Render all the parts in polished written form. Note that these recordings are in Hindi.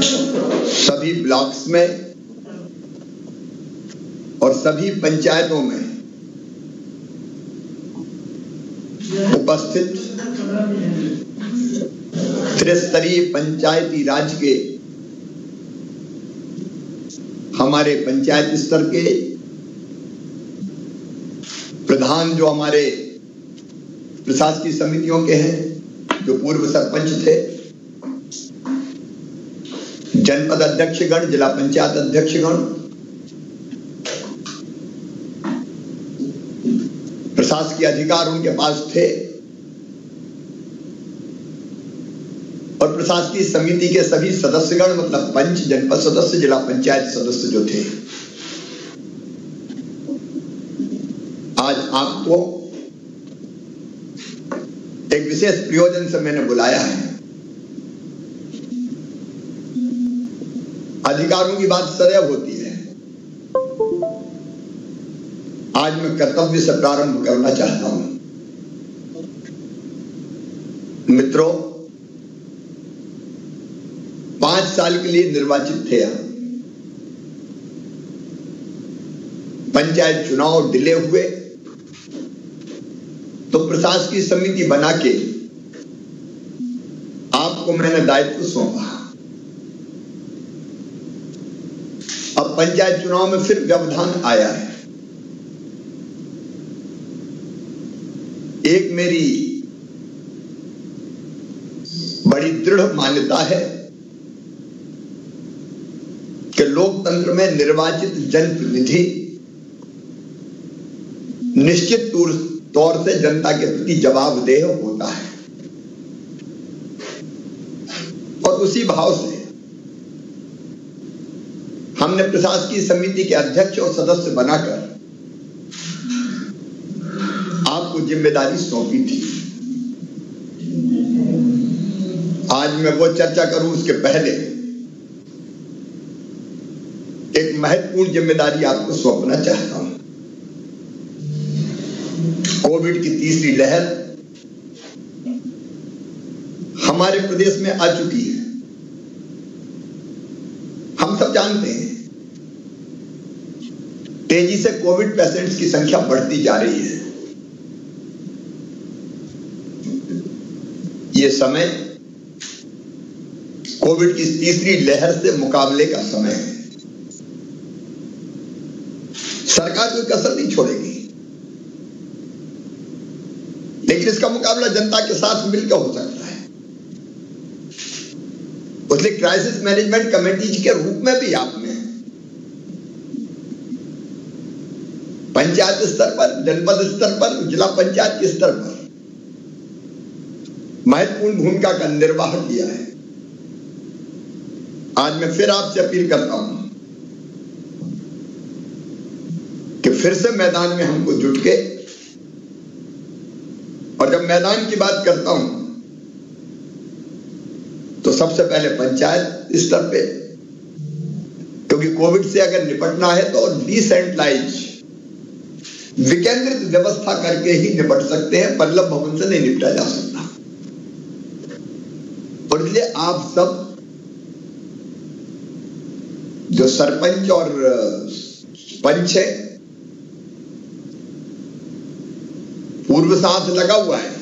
सभी ब्लॉक्स में और सभी पंचायतों में उपस्थित त्रिस्तरीय पंचायती राज के हमारे पंचायत स्तर के प्रधान जो हमारे प्रशासकीय समितियों के हैं, जो पूर्व सरपंच थे, जनपद अध्यक्षगण, जिला पंचायत अध्यक्षगण, प्रशासकीय अधिकार उनके पास थे और प्रशासकीय समिति के सभी सदस्यगण, मतलब पंच, जनपद सदस्य, जिला पंचायत सदस्य जो थे, आज आपको एक विशेष प्रयोजन से मैंने बुलाया है। अधिकारों की बात सदैव होती है। आज मैं कर्तव्य से प्रारंभ करना चाहता हूं। मित्रों, 5 साल के लिए निर्वाचित थे आप। पंचायत चुनाव डिले हुए तो प्रशासकीय समिति बना के आपको मैंने दायित्व सौंपा। अब पंचायत चुनाव में फिर व्यवधान आया है। एक मेरी बड़ी दृढ़ मान्यता है कि लोकतंत्र में निर्वाचित जनप्रतिनिधि निश्चित तौर से जनता के प्रति जवाबदेह होता है और उसी भाव से हमने प्रशासकीय समिति के अध्यक्ष और सदस्य बनाकर आपको जिम्मेदारी सौंपी थी। आज मैं वो चर्चा करूं उसके पहले एक महत्वपूर्ण जिम्मेदारी आपको सौंपना चाहता हूं। कोविड की तीसरी लहर हमारे प्रदेश में आ चुकी है। हम सब जानते हैं तेजी से कोविड पेशेंट्स की संख्या बढ़ती जा रही है। ये समय कोविड की तीसरी लहर से मुकाबले का समय है। सरकार कोई कसर नहीं छोड़ेगी, लेकिन इसका मुकाबला जनता के साथ मिलकर हो सकता है। इसलिए क्राइसिस मैनेजमेंट कमेटी के रूप में भी आपने पंचायत स्तर पर, जनपद स्तर पर, जिला पंचायत के स्तर पर महत्वपूर्ण भूमिका का निर्वाह किया है। आज मैं फिर आपसे अपील करता हूं कि फिर से मैदान में हमको जुट के, और जब मैदान की बात करता हूं तो सबसे पहले पंचायत स्तर पे, क्योंकि कोविड से अगर निपटना है तो डिसेंट्रलाइज, विकेंद्रित व्यवस्था करके ही निपट सकते हैं। बल्लभ भवन से नहीं निपटा जा सकता। और इसलिए आप सब जो सरपंच और पंच है, पूर्व साथ लगा हुआ है,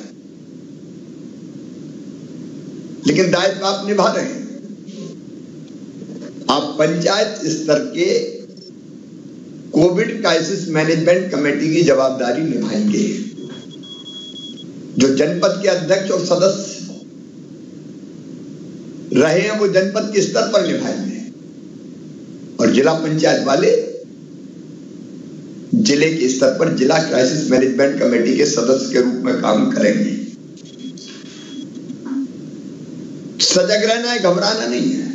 लेकिन दायित्व आप निभा रहे हैं। आप पंचायत स्तर के कोविड क्राइसिस मैनेजमेंट कमेटी की जवाबदारी निभाएंगे। जो जनपद के अध्यक्ष और सदस्य रहे हैं वो जनपद के स्तर पर निभाएंगे, और जिला पंचायत वाले जिले के स्तर पर जिला क्राइसिस मैनेजमेंट कमेटी के सदस्य के रूप में काम करेंगे। सजग रहना है, घबराना नहीं है,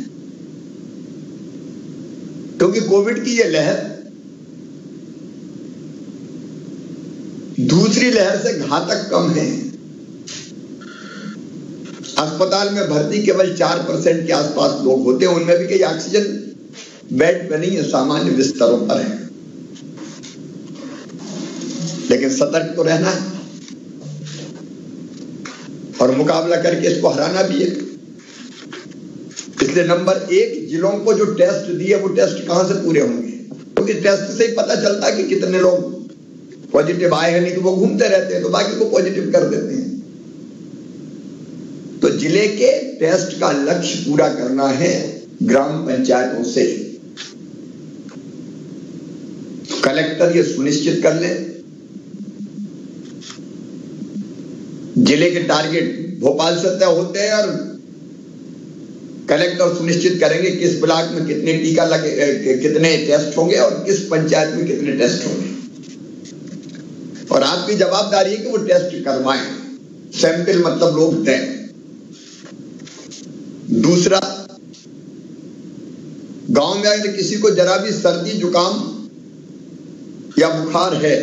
क्योंकि कोविड की यह लहर दूसरी लहर से घातक कम है। अस्पताल में भर्ती केवल 4% के आसपास लोग होते हैं, उनमें भी कई ऑक्सीजन बेड पे नहीं है, सामान्य बिस्तरों पर है। लेकिन सतर्क तो रहना है और मुकाबला करके इसको हराना भी है। इसलिए नंबर 1, जिलों को जो टेस्ट दिए वो टेस्ट कहां से पूरे होंगे? क्योंकि टेस्ट से ही पता चलता है कि कितने लोग पॉजिटिव आए हैं, नहीं तो वो घूमते रहते हैं तो बाकी को पॉजिटिव कर देते हैं। तो जिले के टेस्ट का लक्ष्य पूरा करना है ग्राम पंचायतों से। कलेक्टर ये सुनिश्चित कर ले, जिले के टारगेट भोपाल से तय होते हैं और कलेक्टर सुनिश्चित करेंगे किस ब्लॉक में कितने टीका लगे, कितने टेस्ट होंगे और किस पंचायत में कितने टेस्ट होंगे। और आपकी जवाबदारी है कि वो टेस्ट करवाएं, सैंपल मतलब लोग दें। दूसरा, गांव में अगर किसी को जरा भी सर्दी जुकाम या बुखार है,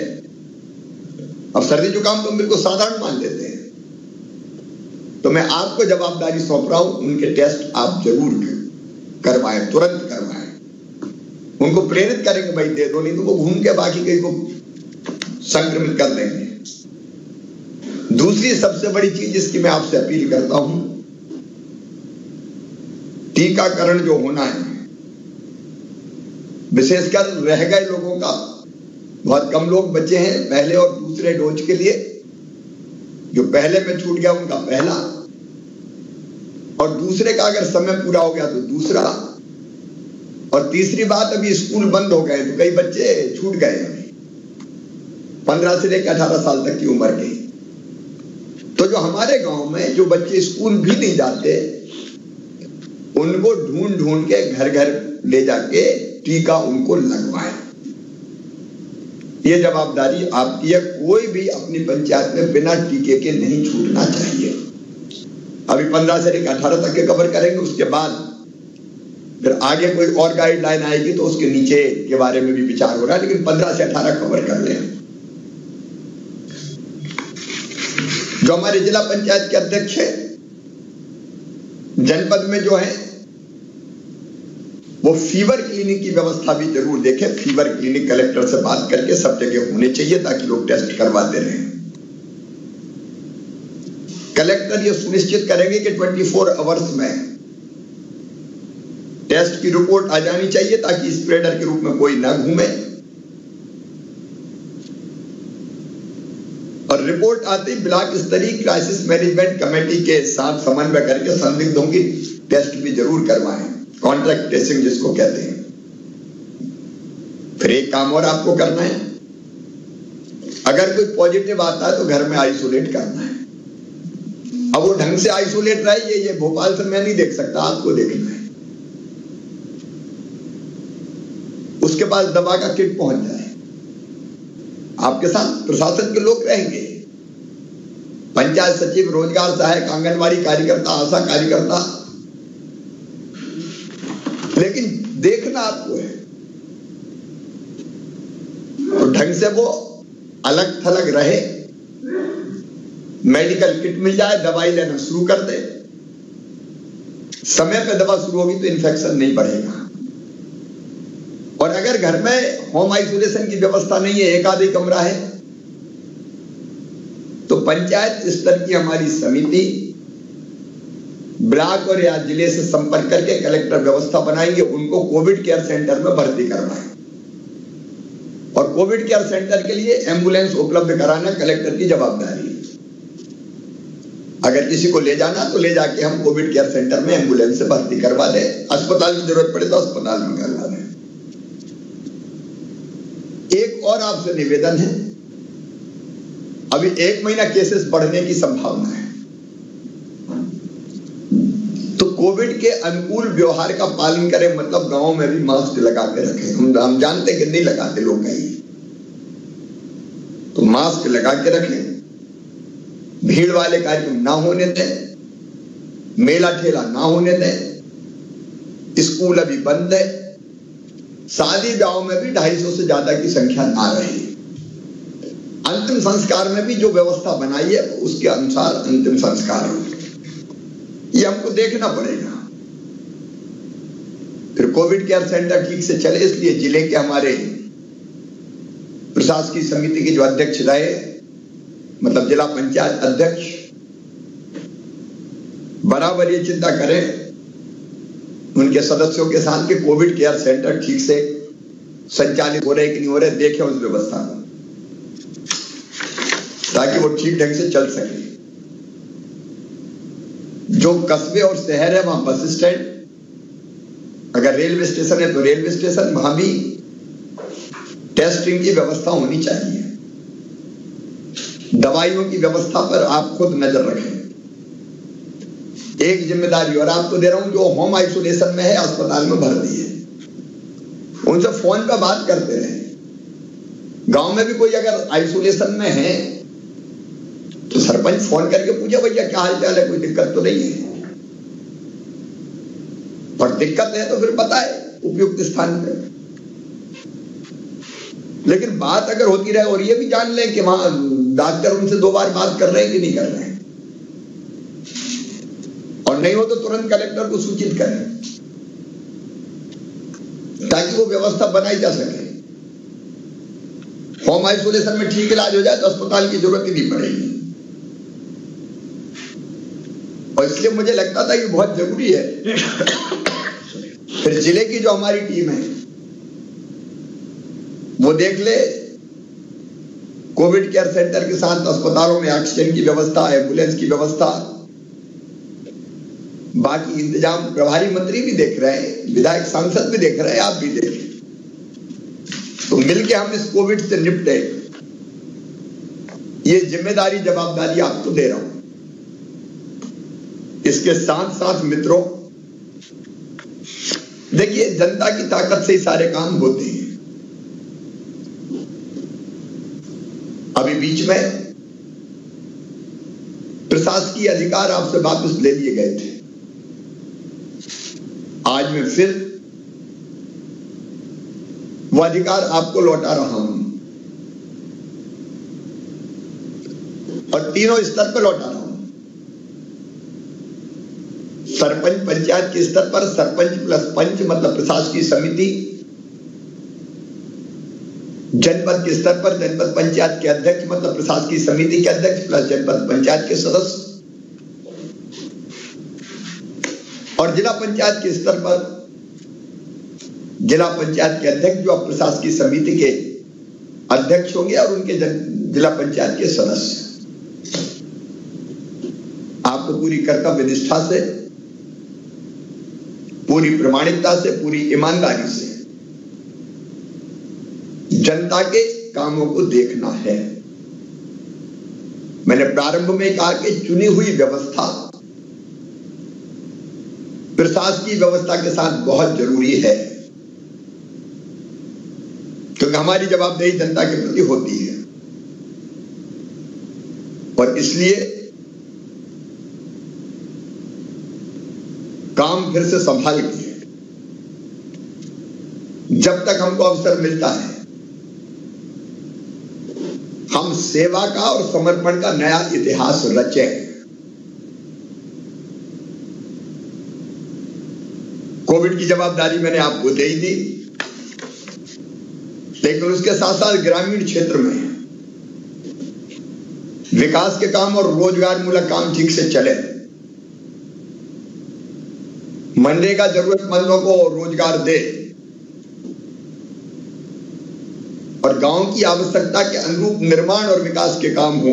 अब सर्दी जुकाम तो हम बिल्कुल साधारण मान लेते हैं, तो मैं आपको जवाबदारी सौंप रहा हूं, उनके टेस्ट आप जरूर करवाएं, तुरंत करवाएं। उनको प्रेरित करेंगे भाई दे दो, नहीं तो वो घूम के बाकी कहीं को संक्रमित कर देंगे। दूसरी सबसे बड़ी चीज जिसकी मैं आपसे अपील करता हूं, टीकाकरण जो होना है, विशेषकर रह गए लोगों का, बहुत कम लोग बचे हैं पहले और दूसरे डोज के लिए। जो पहले में छूट गया उनका पहला, और दूसरे का अगर समय पूरा हो गया तो दूसरा। और तीसरी बात, अभी स्कूल बंद हो गए तो कई बच्चे छूट गए, 15 से लेकर 18 साल तक की उम्र के। तो जो हमारे गांव में जो बच्चे स्कूल भी नहीं जाते, उनको ढूंढ ढूंढ के घर घर ले जाके टीका उनको लगवाएं। ये जवाबदारी आपकी है। कोई भी अपनी पंचायत में बिना टीके के नहीं छूटना चाहिए। अभी 15 से लेकर 18 तक के कवर करेंगे, उसके बाद फिर आगे कोई और गाइडलाइन आएगी तो उसके नीचे के बारे में भी विचार हो रहा है, लेकिन 15 से 18 कवर कर लें। जो हमारे जिला पंचायत के अध्यक्ष है, जनपद में जो है वो फीवर क्लिनिक की व्यवस्था भी जरूर देखें। फीवर क्लिनिक कलेक्टर से बात करके सब जगह होने चाहिए ताकि लोग टेस्ट करवाते रहें। कलेक्टर ये सुनिश्चित करेंगे कि 24 आवर्स में टेस्ट की रिपोर्ट आ जानी चाहिए ताकि स्प्रेडर के रूप में कोई ना घूमे। और रिपोर्ट आते ही ब्लॉक स्तरीय क्राइसिस मैनेजमेंट कमेटी के साथ समन्वय करके संदिग्धों की टेस्ट भी जरूर करवाएं, कॉन्ट्रैक्ट ट्रेसिंग जिसको कहते हैं। फिर एक काम और आपको करना है, अगर कोई पॉजिटिव आता है तो घर में आइसोलेट करना है। अब वो ढंग से आइसोलेट रहे, ये भोपाल से मैं नहीं देख सकता, आपको देखना है। उसके पास दवा का किट पहुंच जाए, आपके साथ प्रशासन के लोग रहेंगे, पंचायत सचिव, रोजगार सहायक, आंगनबाड़ी कार्यकर्ता, आशा कार्यकर्ता, लेकिन देखना आपको है। तो ढंग से वो अलग थलग रहे, मेडिकल किट मिल जाए, दवाई लेना शुरू कर दे। समय पे दवा शुरू होगी तो इन्फेक्शन नहीं बढ़ेगा। और अगर घर में होम आइसोलेशन की व्यवस्था नहीं है, एक आधी कमरा है, तो पंचायत स्तर की हमारी समिति ब्लॉक और या जिले से संपर्क करके कलेक्टर व्यवस्था बनाएंगे, उनको कोविड केयर सेंटर में भर्ती करवाएं। और कोविड केयर सेंटर के लिए एम्बुलेंस उपलब्ध कराना कलेक्टर की जवाबदारी है। अगर किसी को ले जाना तो ले जाके हम कोविड केयर सेंटर में एम्बुलेंस से भर्ती करवा दें, अस्पताल की जरूरत पड़े तो अस्पताल में करवा दें। एक और आपसे निवेदन है, अभी 1 महीना केसेस बढ़ने की संभावना है, तो कोविड के अनुकूल व्यवहार का पालन करें। मतलब गांव में भी मास्क लगा के रखें। हम जानते हैं कि नहीं लगाते लोग कहीं, तो मास्क लगा के रखें। भीड़ वाले कार्यक्रम ना होने दें, मेला ठेला ना होने दें। स्कूल अभी बंद है, शादी ब्याह में भी 250 से ज्यादा की संख्या आ रही है। अंतिम संस्कार में भी जो व्यवस्था बनाई है उसके अनुसार अंतिम संस्कार हो, ये हमको देखना पड़ेगा। फिर कोविड केयर सेंटर ठीक से चले, इसलिए जिले के हमारे प्रशासकीय समिति के जो अध्यक्ष रहे, मतलब जिला पंचायत अध्यक्ष, बराबर ये चिंता करें उनके सदस्यों के साथ के कोविड केयर सेंटर ठीक से संचालित हो रहे कि नहीं हो रहे, देखें उस व्यवस्था को, ताकि वो ठीक ढंग से चल सके। जो कस्बे और शहर है वहां बस स्टैंड, अगर रेलवे स्टेशन है तो रेलवे स्टेशन, वहां भी टेस्टिंग की व्यवस्था होनी चाहिए। दवाइयों की व्यवस्था पर आप खुद नजर रखें। एक जिम्मेदारी और आपको दे रहा हूं, जो होम आइसोलेशन में है, अस्पताल में भर्ती है, उनसे फोन पर बात करते रहे। गांव में भी कोई अगर आइसोलेशन में है तो सरपंच फोन करके पूछे, भैया क्या हाल चाल है, कोई दिक्कत तो नहीं है, और दिक्कत है तो फिर बताए उपयुक्त स्थान पे। लेकिन बात अगर होती रहे और ये भी जान लें कि वहां डॉक्टर उनसे 2 बार बात कर रहे हैं कि नहीं कर रहे हैं, और नहीं हो तो तुरंत कलेक्टर को सूचित करें, ताकि वो व्यवस्था बनाई जा सके। होम आइसोलेशन में ठीक इलाज हो जाए तो अस्पताल की जरूरत ही नहीं पड़ेगी। और इसलिए मुझे लगता था कि बहुत जरूरी है। फिर जिले की जो हमारी टीम है वो देख ले, कोविड केयर सेंटर के साथ अस्पतालों में ऑक्सीजन की व्यवस्था, एम्बुलेंस की व्यवस्था, बाकी इंतजाम प्रभारी मंत्री भी देख रहे हैं, विधायक सांसद भी देख रहे हैं, आप भी देखें, तो मिलके हम इस कोविड से निपटे। ये जिम्मेदारी जवाबदारी आपको दे रहा हूं। इसके साथ साथ मित्रों, देखिए जनता की ताकत से ही सारे काम होते हैं। अभी बीच में प्रशासकीय अधिकार आपसे वापस ले लिए गए थे, आज मैं फिर वो अधिकार आपको लौटा रहा हूं, और तीनों स्तर पर लौटा रहा हूं। सरपंच पंचायत के स्तर पर सरपंच प्लस पंच मतलब प्रशासकीय समिति, जनपद के स्तर पर जनपद पंचायत के अध्यक्ष मतलब प्रशासकीय समिति के अध्यक्ष प्लस जनपद पंचायत के सदस्य, और जिला पंचायत के स्तर पर जिला पंचायत के अध्यक्ष जो अब प्रशासकीय समिति के अध्यक्ष होंगे, और उनके जिला पंचायत के सदस्य। आपको पूरी कर्तव्य निष्ठा से, पूरी प्रामाणिकता से, पूरी ईमानदारी से जनता के कामों को देखना है। मैंने प्रारंभ में कहा कि चुनी हुई व्यवस्था प्रशासकीय व्यवस्था के साथ बहुत जरूरी है, क्योंकि हमारी जवाबदेही जनता के प्रति होती है। और इसलिए काम फिर से संभाल के, जब तक हमको अवसर मिलता है, हम सेवा का और समर्पण का नया इतिहास रचें। कोविड की जवाबदारी मैंने आपको दे ही दी, लेकिन उसके साथ साथ ग्रामीण क्षेत्र में विकास के काम और रोजगार मूलक काम ठीक से चले, मनरेगा जरूरतमंदों को रोजगार दे, और गांव की आवश्यकता के अनुरूप निर्माण और विकास के काम हो।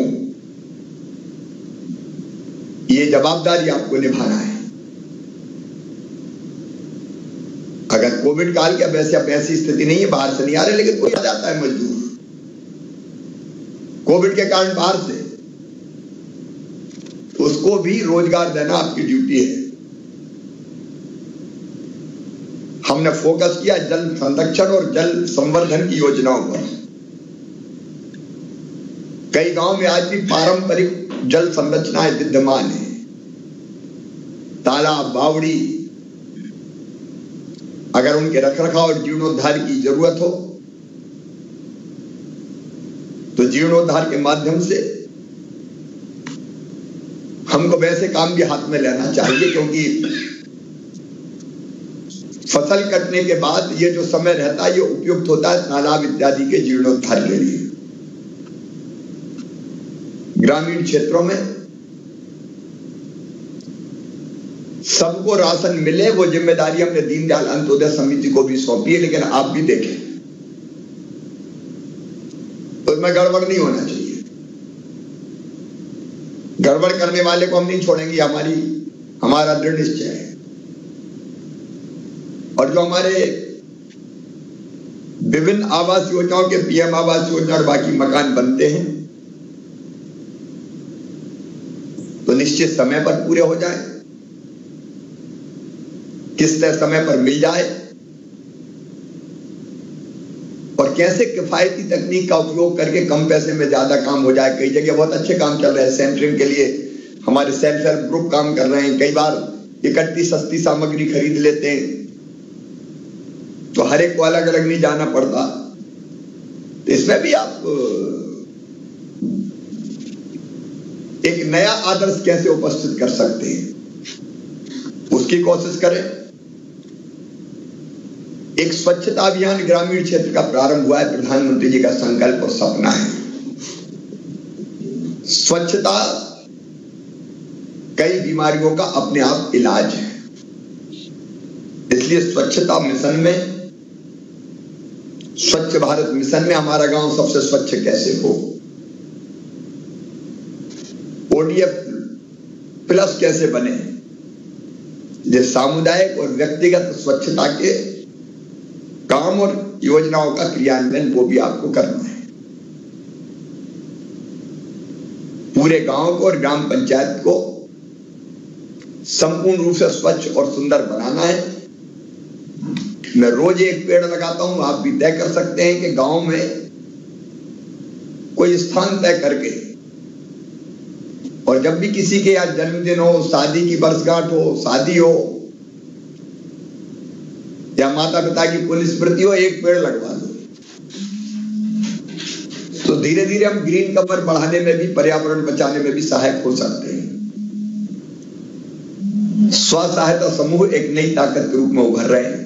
ये जवाबदारी आपको निभाना है। अगर कोविड काल की वैसी स्थिति नहीं है, बाहर से नहीं आ रहे, लेकिन कोई आ जाता है मजदूर कोविड के कारण बाहर से, उसको भी रोजगार देना आपकी ड्यूटी है। हमने फोकस किया जल संरक्षण और जल संवर्धन की योजनाओं पर। कई गांव में आज भी पारंपरिक जल संरचनाएं विद्यमान है, तालाब, बावड़ी। अगर उनके रखरखाव और जीर्णोद्धार की जरूरत हो तो जीर्णोद्धार के माध्यम से हमको वैसे काम भी हाथ में लेना चाहिए, क्योंकि फसल कटने के बाद ये जो समय रहता है ये उपयुक्त होता है तालाब इत्यादि के जीर्णोद्धार के लिए। ग्रामीण क्षेत्रों में सबको राशन मिले, वो जिम्मेदारी हमने दीनदयाल अंत्योदय समिति को भी सौंपी है। लेकिन आप भी देखें, उसमें गड़बड़ नहीं होना चाहिए। गड़बड़ करने वाले को हम नहीं छोड़ेंगे, हमारा दृढ़ निश्चय है। और जो हमारे विभिन्न आवास योजनाओं के पीएम आवास योजना और बाकी मकान बनते हैं तो निश्चित समय पर पूरे हो जाए, किस्त समय पर मिल जाए, और कैसे किफायती तकनीक का उपयोग करके कम पैसे में ज्यादा काम हो जाए। कई जगह बहुत अच्छे काम चल रहे हैं, सेंटरिंग के लिए हमारे सेल्फ हेल्प ग्रुप काम कर रहे हैं। कई बार इकट्ठी सस्ती सामग्री खरीद लेते हैं तो हर एक को अलग अलग नहीं जाना पड़ता। तो इसमें भी आप एक नया आदर्श कैसे उपस्थित कर सकते हैं, उसकी कोशिश करें। एक स्वच्छता अभियान ग्रामीण क्षेत्र का प्रारंभ हुआ है, प्रधानमंत्री जी का संकल्प और सपना है। स्वच्छता कई बीमारियों का अपने आप इलाज है, इसलिए स्वच्छता मिशन में, स्वच्छ भारत मिशन में हमारा गांव सबसे स्वच्छ कैसे हो, ODF प्लस कैसे बने, ये सामुदायिक और व्यक्तिगत स्वच्छता के काम और योजनाओं का क्रियान्वयन वो भी आपको करना है। पूरे गांव को और ग्राम पंचायत को संपूर्ण रूप से स्वच्छ और सुंदर बनाना है। मैं रोज एक पेड़ लगाता हूं, आप भी तय कर सकते हैं कि गांव में कोई स्थान तय करके, और जब भी किसी के यहाँ जन्मदिन हो, शादी की वर्षगांठ हो, शादी हो या माता पिता की पुण्य स्मृति हो, एक पेड़ लगवा दो। तो धीरे धीरे हम ग्रीन कवर बढ़ाने में भी, पर्यावरण बचाने में भी सहायक हो सकते हैं। स्व सहायता समूह एक नई ताकत के रूप में उभर रहे हैं।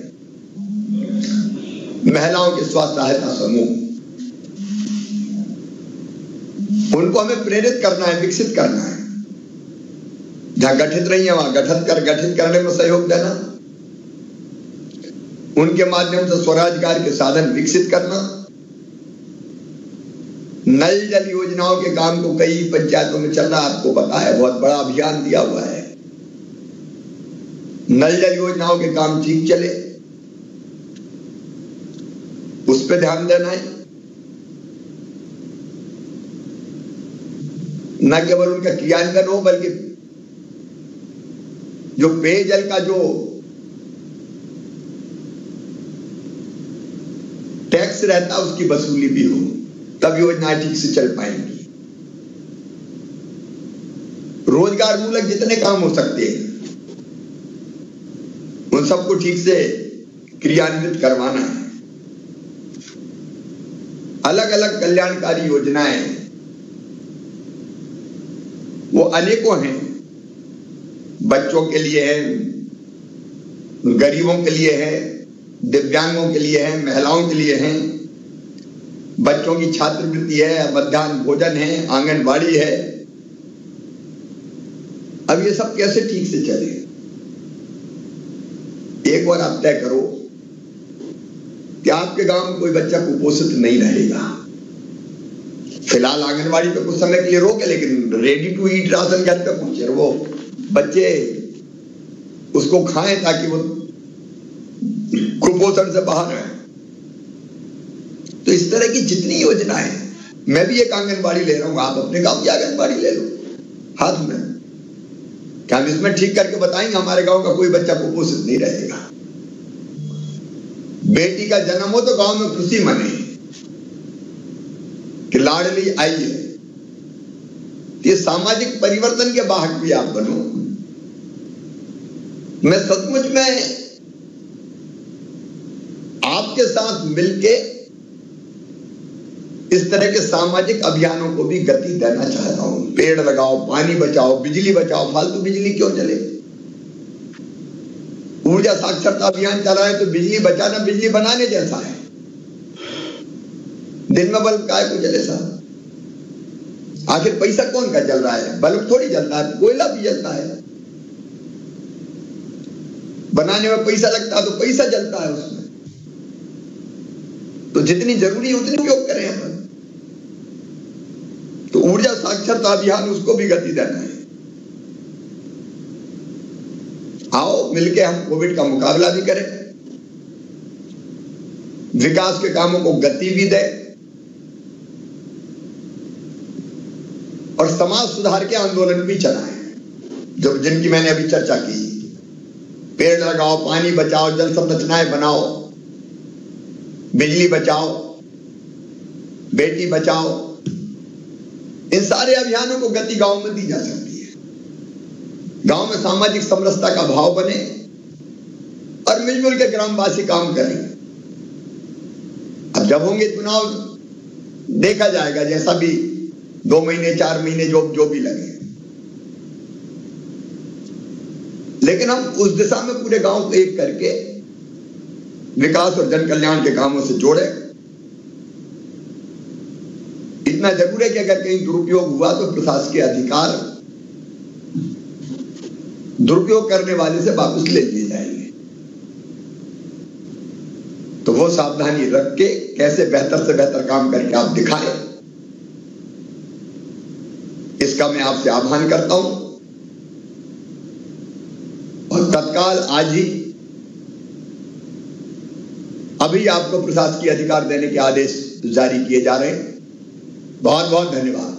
महिलाओं के स्व सहायता समूह, उनको हमें प्रेरित करना है, विकसित करना है। जहां गठित रही है वहां गठित करने में सहयोग देना, उनके माध्यम से स्वरोजगार के साधन विकसित करना। नल जल योजनाओं के काम को कई पंचायतों में चल रहा, आपको पता है, बहुत बड़ा अभियान दिया हुआ है। नल जल योजनाओं के काम ठीक चले, उस पर ध्यान देना है। न केवल उनका क्रियान्वयन हो, बल्कि जो पेयजल का जो टैक्स रहता है उसकी वसूली भी हो, तब योजनाएं ठीक से चल पाएंगी। रोजगार मूलक जितने काम हो सकते हैं उन सबको ठीक से क्रियान्वित करवाना है। अलग अलग कल्याणकारी योजनाएं वो अनेकों हैं, बच्चों के लिए है, गरीबों के लिए है, दिव्यांगों के लिए है, महिलाओं के लिए है, बच्चों की छात्रवृत्ति है, मध्याह्न भोजन है, आंगनबाड़ी है। अब ये सब कैसे ठीक से चले, एक बार आप तय करो कि आपके गांव में कोई बच्चा कुपोषित नहीं रहेगा। फिलहाल आंगनबाड़ी पे कुछ समय के लिए रोके, लेकिन रेडी टू ईट राशन घर पे पहुंचे, वो बच्चे उसको खाएं ताकि वो कुपोषण से बाहर रहे। तो इस तरह की जितनी योजना है, मैं भी एक आंगनबाड़ी ले रहा हूं, आप अपने गांव की आंगनबाड़ी ले लो हाथ में, क्या हम इसमें ठीक करके बताएंगे हमारे गांव का कोई बच्चा कुपोषित नहीं रहेगा। बेटी का जन्म हो तो गांव में खुशी मने कि लाडली आई है। ये सामाजिक परिवर्तन के वाहक भी आप बनो। मैं सचमुच में आपके साथ मिलके इस तरह के सामाजिक अभियानों को भी गति देना चाहता हूं। पेड़ लगाओ, पानी बचाओ, बिजली बचाओ, फालतू बिजली क्यों चले। ऊर्जा साक्षरता अभियान चला है तो बिजली बचाना बिजली बनाने जैसा है। दिन में बल्ब काय को जले साहब, आखिर पैसा कौन का जल रहा है, बल्ब थोड़ी जलता है, कोयला भी जलता है। बनाने में पैसा लगता है तो पैसा जलता है उसमें, तो जितनी जरूरी है उतनी उपयोग करें अपन। तो ऊर्जा साक्षरता अभियान, उसको भी गति देना है। आओ मिलके हम कोविड का मुकाबला भी करें, विकास के कामों को गति भी दें और समाज सुधार के आंदोलन भी चलाएं, जो जिनकी मैंने अभी चर्चा की। पेड़ लगाओ, पानी बचाओ, जल संरचनाएं बनाओ, बिजली बचाओ, बेटी बचाओ, इन सारे अभियानों को गति गांव में दी जा सकती है। गांव में सामाजिक समरसता का भाव बने और मिलजुल के ग्रामवासी काम करें। अब जब होंगे चुनाव देखा जाएगा, जैसा भी 2 महीने 4 महीने जो भी लगे, लेकिन हम उस दिशा में पूरे गांव को एक करके विकास और जन कल्याण के कामों से जोड़े। इतना जरूर है कि अगर कहीं दुरुपयोग हुआ तो प्रशासकीय अधिकार दुरुपयोग करने वाले से वापस ले लिए जाएंगे। तो वो सावधानी रख के कैसे बेहतर से बेहतर काम करके आप दिखाएं, इसका मैं आपसे आह्वान करता हूं। और तत्काल आज ही अभी आपको प्रशासकीय अधिकार देने के आदेश जारी किए जा रहे हैं। बहुत बहुत धन्यवाद।